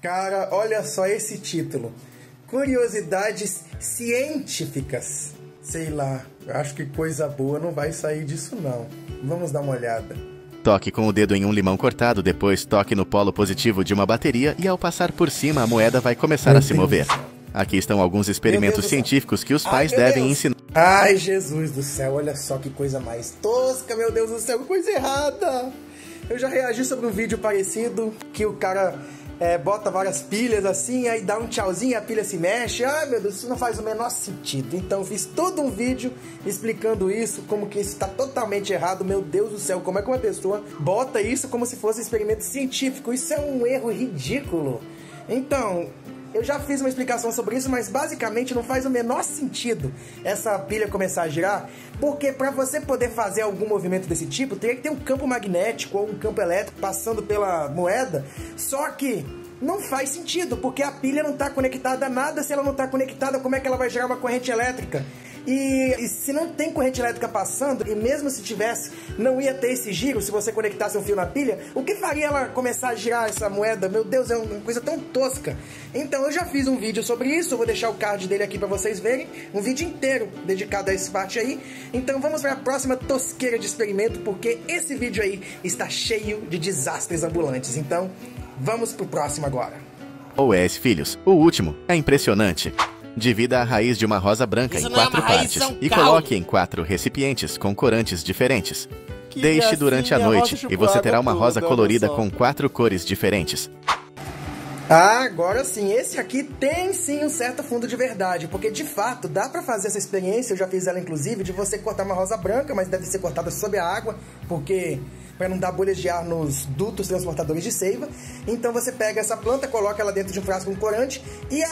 Cara, olha só esse título. Curiosidades científicas. Sei lá, eu acho que coisa boa não vai sair disso não. Vamos dar uma olhada. Toque com o dedo em um limão cortado, depois toque no polo positivo de uma bateria e ao passar por cima a moeda vai começar a se mover. Aqui estão alguns experimentos científicos que os pais devem ensinar. Ai, Jesus do céu, olha só que coisa mais tosca, meu Deus do céu, que coisa errada. Eu já reagi sobre um vídeo parecido, que o cara bota várias pilhas assim, aí dá um tchauzinho e a pilha se mexe. Ai, meu Deus, isso não faz o menor sentido. Então eu fiz todo um vídeo explicando isso, como que isso tá totalmente errado. Meu Deus do céu, como é que uma pessoa bota isso como se fosse um experimento científico? Isso é um erro ridículo. Então, eu já fiz uma explicação sobre isso, mas basicamente não faz o menor sentido essa pilha começar a girar, porque para você poder fazer algum movimento desse tipo, teria que ter um campo magnético ou um campo elétrico passando pela moeda, só que não faz sentido, porque a pilha não está conectada a nada. Se ela não está conectada, como é que ela vai gerar uma corrente elétrica? E se não tem corrente elétrica passando, e mesmo se tivesse, não ia ter esse giro se você conectasse um fio na pilha, o que faria ela começar a girar essa moeda? Meu Deus, é uma coisa tão tosca. Então eu já fiz um vídeo sobre isso, eu vou deixar o card dele aqui pra vocês verem, um vídeo inteiro dedicado a esse parte aí. Então vamos para a próxima tosqueira de experimento, porque esse vídeo aí está cheio de desastres ambulantes. Então vamos pro próximo agora. OS Filhos, o último, é impressionante. Divida a raiz de uma rosa branca em 4 partes e coloque em 4 recipientes com corantes diferentes. Deixe durante a noite e você terá uma rosa colorida com 4 cores diferentes. Ah, agora sim, esse aqui tem sim um certo fundo de verdade, porque de fato dá pra fazer essa experiência, eu já fiz ela inclusive, de você cortar uma rosa branca, mas deve ser cortada sob a água, porque para não dar bolhas de ar nos dutos transportadores de seiva. Então você pega essa planta, coloca ela dentro de um frasco com corante e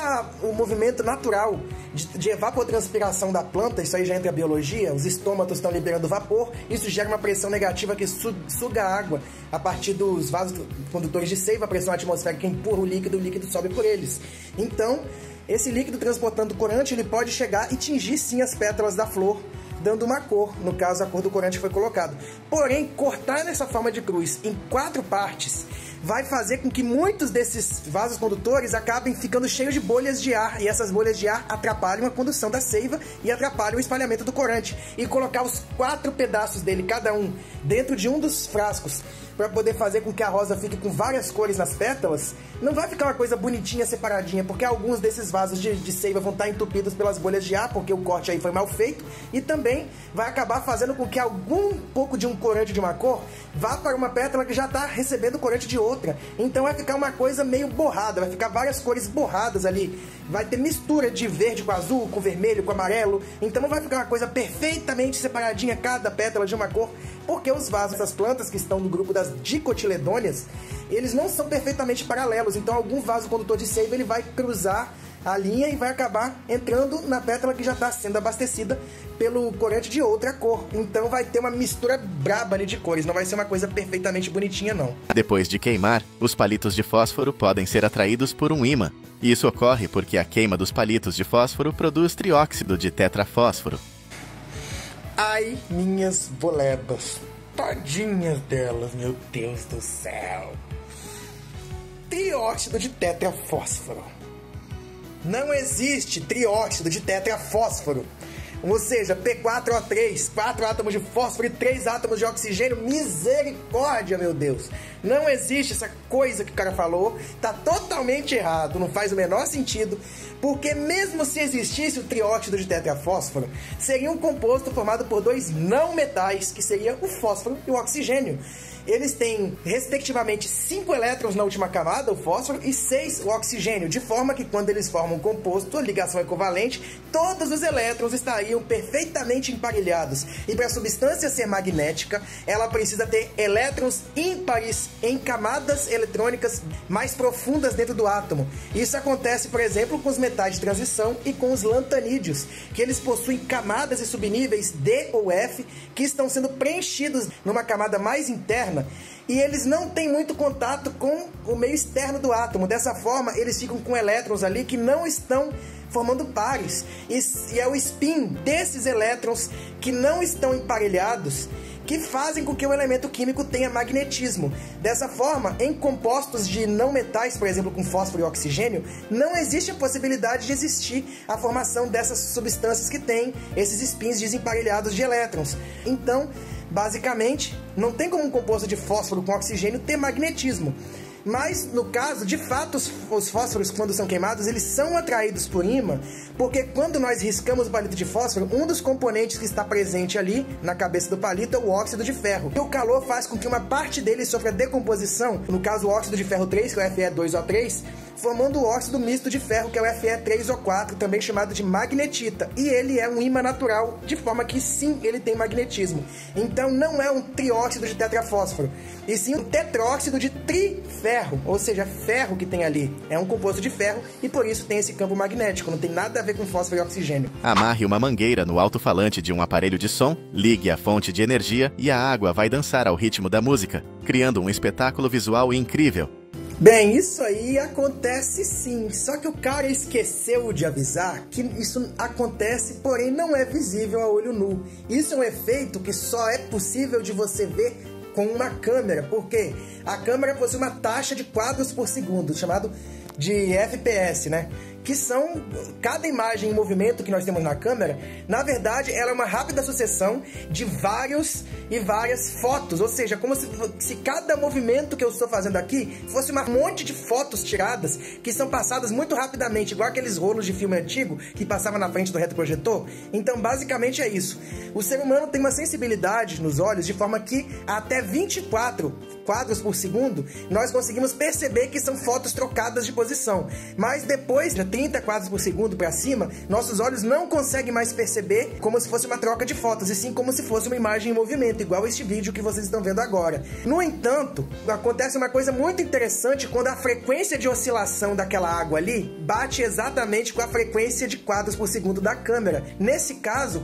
o movimento natural de evapotranspiração da planta, isso aí já entra a biologia, os estômatos estão liberando vapor, isso gera uma pressão negativa que suga a água a partir dos vasos condutores de seiva, a pressão atmosférica empurra o líquido sobe por eles. Então, esse líquido transportando corante, ele pode chegar e tingir sim as pétalas da flor, dando uma cor, no caso a cor do corante que foi colocado. Porém, cortar nessa forma de cruz em 4 partes vai fazer com que muitos desses vasos condutores acabem ficando cheios de bolhas de ar, e essas bolhas de ar atrapalham a condução da seiva e atrapalham o espalhamento do corante. E colocar os 4 pedaços dele, cada um, dentro de um dos frascos, para poder fazer com que a rosa fique com várias cores nas pétalas, não vai ficar uma coisa bonitinha, separadinha, porque alguns desses vasos de seiva vão estar entupidos pelas bolhas de ar, porque o corte aí foi mal feito, e também vai acabar fazendo com que algum pouco de um corante de uma cor vá para uma pétala que já está recebendo corante de outra. Então vai ficar uma coisa meio borrada, vai ficar várias cores borradas ali, vai ter mistura de verde com azul, com vermelho, com amarelo, então não vai ficar uma coisa perfeitamente separadinha, cada pétala de uma cor, porque os vasos das plantas que estão no grupo das dicotiledôneas, eles não são perfeitamente paralelos, então algum vaso condutor de seiva ele vai cruzar a linha e vai acabar entrando na pétala que já está sendo abastecida pelo corante de outra cor. Então vai ter uma mistura braba ali de cores, não vai ser uma coisa perfeitamente bonitinha não. Depois de queimar, os palitos de fósforo podem ser atraídos por um ímã. Isso ocorre porque a queima dos palitos de fósforo produz trióxido de tetrafósforo. Ai, minhas bolebas, tadinhas delas, meu Deus do céu. Trióxido de tetrafósforo. Não existe trióxido de tetrafósforo. Ou seja, P4O3, 4 átomos de fósforo e 3 átomos de oxigênio. Misericórdia, meu Deus. Não existe essa coisa que o cara falou. Tá totalmente errado, não faz o menor sentido. Porque mesmo se existisse o trióxido de tetrafósforo, seria um composto formado por 2 não metais, que seria o fósforo e o oxigênio. Eles têm, respectivamente, 5 elétrons na última camada, o fósforo, e 6 o oxigênio, de forma que quando eles formam um composto, a ligação equivalente, todos os elétrons estariam perfeitamente emparelhados. E para a substância ser magnética, ela precisa ter elétrons ímpares em camadas eletrônicas mais profundas dentro do átomo. Isso acontece, por exemplo, com os metais de transição e com os lantanídeos, que eles possuem camadas e subníveis D ou F, que estão sendo preenchidos numa camada mais interna, e eles não têm muito contato com o meio externo do átomo. Dessa forma, eles ficam com elétrons ali que não estão formando pares. E é o spin desses elétrons que não estão emparelhados que fazem com que o elemento químico tenha magnetismo. Dessa forma, em compostos de não metais, por exemplo, com fósforo e oxigênio, não existe a possibilidade de existir a formação dessas substâncias que têm esses spins desemparelhados de elétrons. Então, basicamente, não tem como um composto de fósforo com oxigênio ter magnetismo. Mas, no caso, de fato, os fósforos, quando são queimados, eles são atraídos por ímã, porque quando nós riscamos o palito de fósforo, um dos componentes que está presente ali, na cabeça do palito, é o óxido de ferro. E o calor faz com que uma parte dele sofra decomposição, no caso o óxido de ferro 3, que é o Fe2O3, formando o óxido misto de ferro, que é o Fe3O4, também chamado de magnetita. E ele é um ímã natural, de forma que sim, ele tem magnetismo. Então não é um trióxido de tetrafósforo, e sim um tetróxido de triferro, ou seja, ferro que tem ali. É um composto de ferro e por isso tem esse campo magnético, não tem nada a ver com fósforo e oxigênio. Amarre uma mangueira no alto-falante de um aparelho de som, ligue a fonte de energia e a água vai dançar ao ritmo da música, criando um espetáculo visual incrível. Bem, isso aí acontece sim, só que o cara esqueceu de avisar que isso acontece, porém não é visível a olho nu. Isso é um efeito que só é possível de você ver com uma câmera, porque a câmera possui uma taxa de quadros por segundo, chamado de FPS, né? Que são, cada imagem em movimento que nós temos na câmera, na verdade, ela é uma rápida sucessão de várias fotos, ou seja, como se cada movimento que eu estou fazendo aqui fosse um monte de fotos tiradas, que são passadas muito rapidamente, igual aqueles rolos de filme antigo que passava na frente do retroprojetor. Então, basicamente é isso. O ser humano tem uma sensibilidade nos olhos, de forma que até 24 quadros por segundo, nós conseguimos perceber que são fotos trocadas de posição. Mas depois de 30 quadros por segundo para cima, nossos olhos não conseguem mais perceber como se fosse uma troca de fotos, e sim como se fosse uma imagem em movimento, igual este vídeo que vocês estão vendo agora. No entanto, acontece uma coisa muito interessante quando a frequência de oscilação daquela água ali bate exatamente com a frequência de quadros por segundo da câmera. Nesse caso,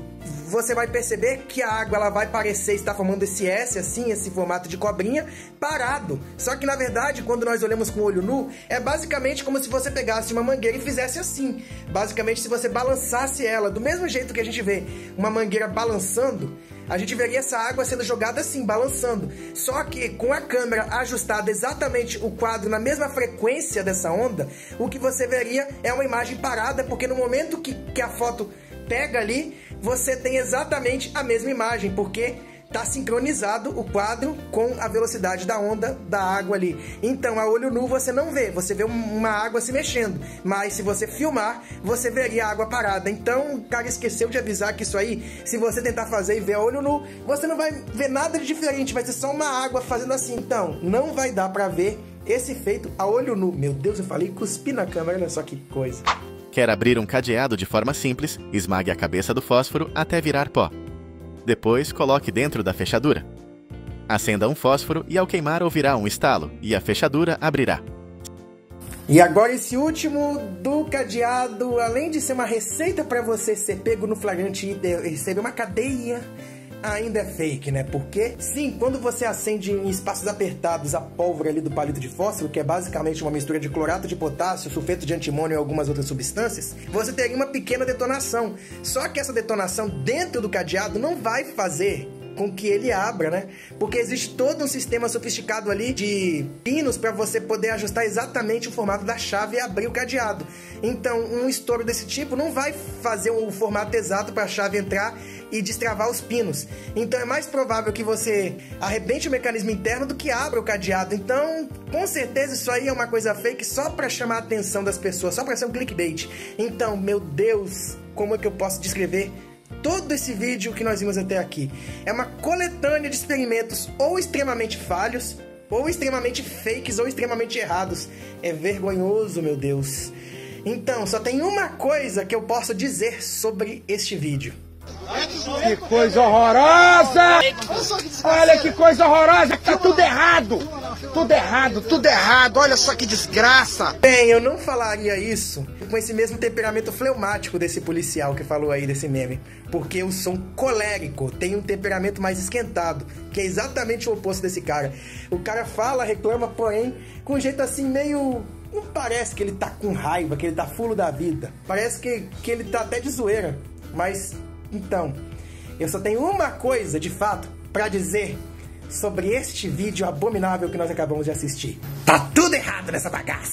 você vai perceber que a água ela vai parecer estar formando esse S, assim, esse formato de cobrinha, parado. Só que, na verdade, quando nós olhamos com o olho nu, é basicamente como se você pegasse uma mangueira e fizesse assim. Basicamente, se você balançasse ela, do mesmo jeito que a gente vê uma mangueira balançando, a gente veria essa água sendo jogada assim, balançando. Só que com a câmera ajustada exatamente o quadro na mesma frequência dessa onda, o que você veria é uma imagem parada, porque no momento que a foto pega ali, você tem exatamente a mesma imagem, porque está sincronizado o quadro com a velocidade da onda da água ali. Então, a olho nu você não vê, você vê uma água se mexendo, mas se você filmar, você veria a água parada. Então, o cara esqueceu de avisar que isso aí, se você tentar fazer e ver a olho nu, você não vai ver nada de diferente, vai ser só uma água fazendo assim. Então, não vai dar para ver esse efeito a olho nu. Meu Deus, eu falei cuspi na câmera, olha só que coisa. Quer abrir um cadeado de forma simples, esmague a cabeça do fósforo até virar pó. Depois, coloque dentro da fechadura. Acenda um fósforo e ao queimar ouvirá um estalo e a fechadura abrirá. E agora esse último do cadeado, além de ser uma receita para você ser pego no flagrante e receber uma cadeia, ainda é fake, né? Porque, sim, quando você acende em espaços apertados a pólvora ali do palito de fósforo, que é basicamente uma mistura de clorato de potássio, sulfeto de antimônio e algumas outras substâncias, você teria uma pequena detonação. Só que essa detonação dentro do cadeado não vai fazer com que ele abra, né? Porque existe todo um sistema sofisticado ali de pinos para você poder ajustar exatamente o formato da chave e abrir o cadeado. Então, um estouro desse tipo não vai fazer o formato exato para a chave entrar e destravar os pinos. Então, é mais provável que você arrebente o mecanismo interno do que abra o cadeado. Então, com certeza, isso aí é uma coisa fake só para chamar a atenção das pessoas, só para ser um clickbait. Então, meu Deus, como é que eu posso descrever todo esse vídeo que nós vimos até aqui? É uma coletânea de experimentos ou extremamente falhos, ou extremamente fakes, ou extremamente errados. É vergonhoso, meu Deus. Então, só tem uma coisa que eu posso dizer sobre este vídeo. Que coisa horrorosa! Olha que coisa horrorosa, tá tudo errado! Tudo errado, tudo errado, olha só que desgraça! Bem, eu não falaria isso com esse mesmo temperamento fleumático desse policial que falou aí desse meme, porque eu sou um colérico, tenho um temperamento mais esquentado, que é exatamente o oposto desse cara. O cara fala, reclama, porém, com um jeito assim meio... Não parece que ele tá com raiva, que ele tá fulo da vida. Parece que ele tá até de zoeira. Mas, então, eu só tenho uma coisa, de fato, pra dizer sobre este vídeo abominável que nós acabamos de assistir. Tá tudo errado nessa bagaça!